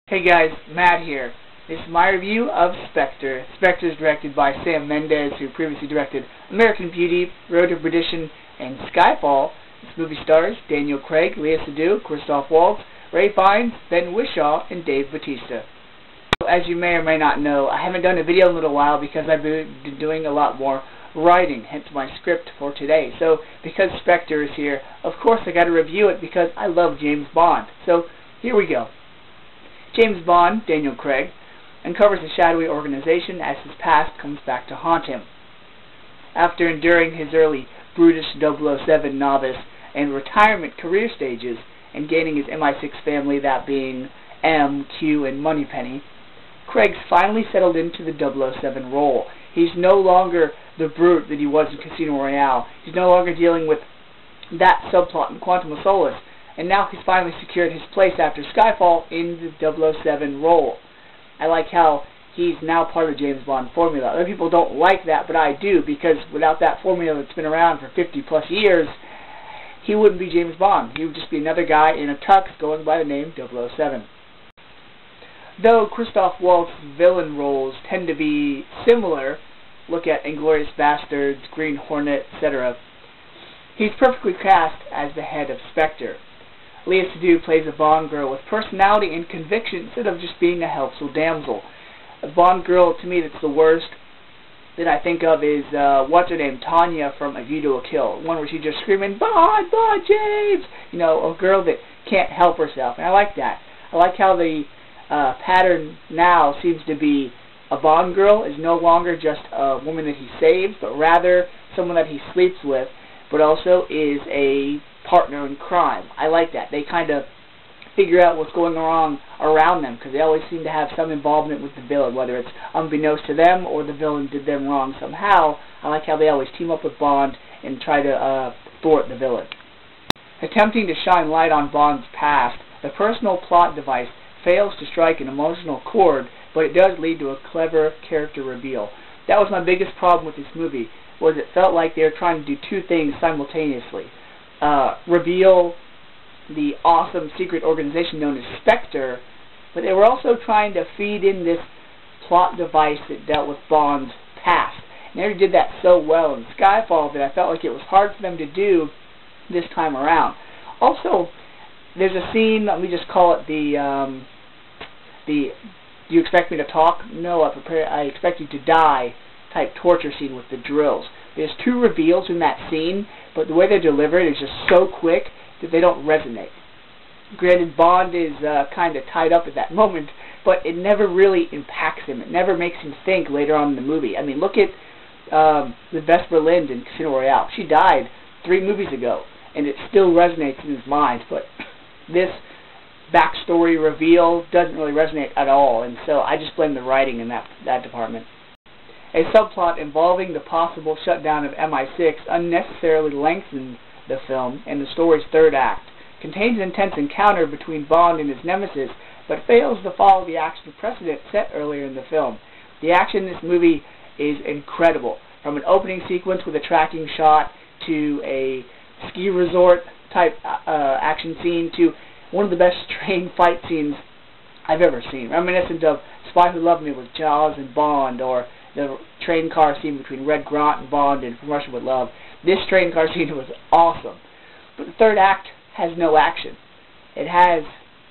Hey guys, Matt here. This is my review of Spectre. Spectre is directed by Sam Mendes, who previously directed American Beauty, Road to Perdition, and Skyfall. This movie stars Daniel Craig, Léa Seydoux, Christoph Waltz, Ray Fiennes, Ben Whishaw, and Dave Bautista. As you may or may not know, I haven't done a video in a little while because I've been doing a lot more writing, hence my script for today. So, because Spectre is here, of course I got to review it because I love James Bond. So, here we go. James Bond, Daniel Craig, uncovers a shadowy organization as his past comes back to haunt him. After enduring his early brutish 007 novice and retirement career stages and gaining his MI6 family, that being M, Q, and Moneypenny, Craig's finally settled into the 007 role. He's no longer the brute that he was in Casino Royale. He's no longer dealing with that subplot in Quantum of Solace. And now he's finally secured his place after Skyfall in the 007 role. I like how he's now part of the James Bond formula. Other people don't like that, but I do, because without that formula that's been around for 50 plus years, he wouldn't be James Bond. He would just be another guy in a tux going by the name 007. Though Christoph Waltz's villain roles tend to be similar, look at Inglourious Basterds, Green Hornet, etc., he's perfectly cast as the head of Spectre. Léa Seydoux plays a Bond girl with personality and conviction instead of just being a helpful damsel. A Bond girl, to me, that's the worst that I think of is, what's her name, Tanya from A View to a Kill. One where she's just screaming, Bond, Bond, James! You know, a girl that can't help herself. And I like that. I like how the pattern now seems to be a Bond girl is no longer just a woman that he saves, but rather someone that he sleeps with, but also is a partner in crime. I like that. They kind of figure out what's going wrong around them, because they always seem to have some involvement with the villain, whether it's unbeknownst to them or the villain did them wrong somehow. I like how they always team up with Bond and try to thwart the villain. Attempting to shine light on Bond's past, the personal plot device fails to strike an emotional chord, but it does lead to a clever character reveal. That was my biggest problem with this movie, was it felt like they were trying to do two things simultaneously. Reveal the awesome secret organization known as Spectre, but they were also trying to feed in this plot device that dealt with Bond's past. And they did that so well in Skyfall that I felt like it was hard for them to do this time around. Also, there's a scene, let me just call it the do you expect me to talk? No, I expect you to die type torture scene with the drills. There's two reveals in that scene, but the way they're delivered is just so quick that they don't resonate. Granted, Bond is kind of tied up at that moment, but it never really impacts him. It never makes him think later on in the movie. I mean, look at the Vesper Lind in Casino Royale. She died 3 movies ago, and it still resonates in his mind, but this backstory reveal doesn't really resonate at all, and so I just blame the writing in that department. A subplot involving the possible shutdown of MI6 unnecessarily lengthens the film, and the story's third act contains an intense encounter between Bond and his nemesis, but fails to follow the action precedent set earlier in the film. The action in this movie is incredible, from an opening sequence with a tracking shot to a ski resort type action scene to one of the best train fight scenes I've ever seen, reminiscent of Spy Who Loved Me with Jaws and Bond, or the train car scene between Red Grant and Bond in From Russia with Love. This train car scene was awesome. But the third act has no action. It has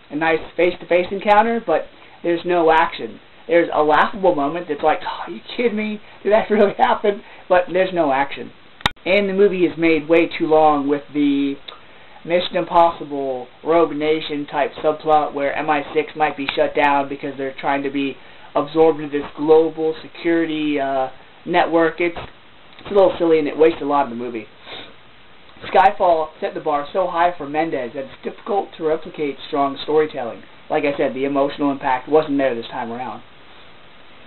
a nice face-to-face encounter, but there's no action. There's a laughable moment that's like, oh, are you kidding me? Did that really happen? But there's no action. And the movie is made way too long with the Mission Impossible Rogue Nation type subplot where MI6 might be shut down because they're trying to be absorbed into this global security network. It's a little silly, and it wastes a lot of the movie. Skyfall set the bar so high for Mendes that it's difficult to replicate strong storytelling. Like I said, the emotional impact wasn't there this time around.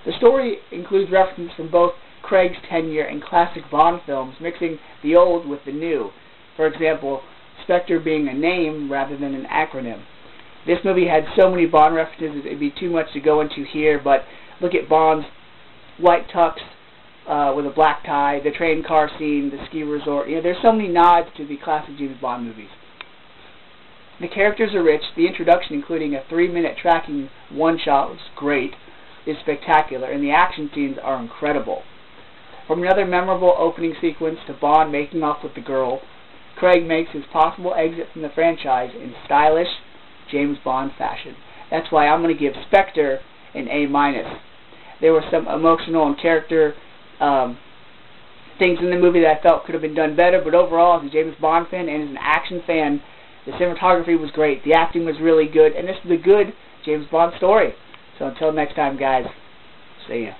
The story includes references from both Craig's tenure and classic Bond films, mixing the old with the new. For example, Spectre being a name rather than an acronym. This movie had so many Bond references, it'd be too much to go into here, but look at Bond's white tux with a black tie, the train car scene, the ski resort. You know, there's so many nods to the classic James Bond movies. The characters are rich. The introduction, including a 3-minute tracking one-shot, was great, is spectacular, and the action scenes are incredible. From another memorable opening sequence to Bond making off with the girl, Craig makes his possible exit from the franchise in stylish James Bond fashion. That's why I'm going to give Spectre an A-. There were some emotional and character things in the movie that I felt could have been done better, but overall, as a James Bond fan and as an action fan, the cinematography was great, the acting was really good, and this is a good James Bond story. So until next time, guys, see ya.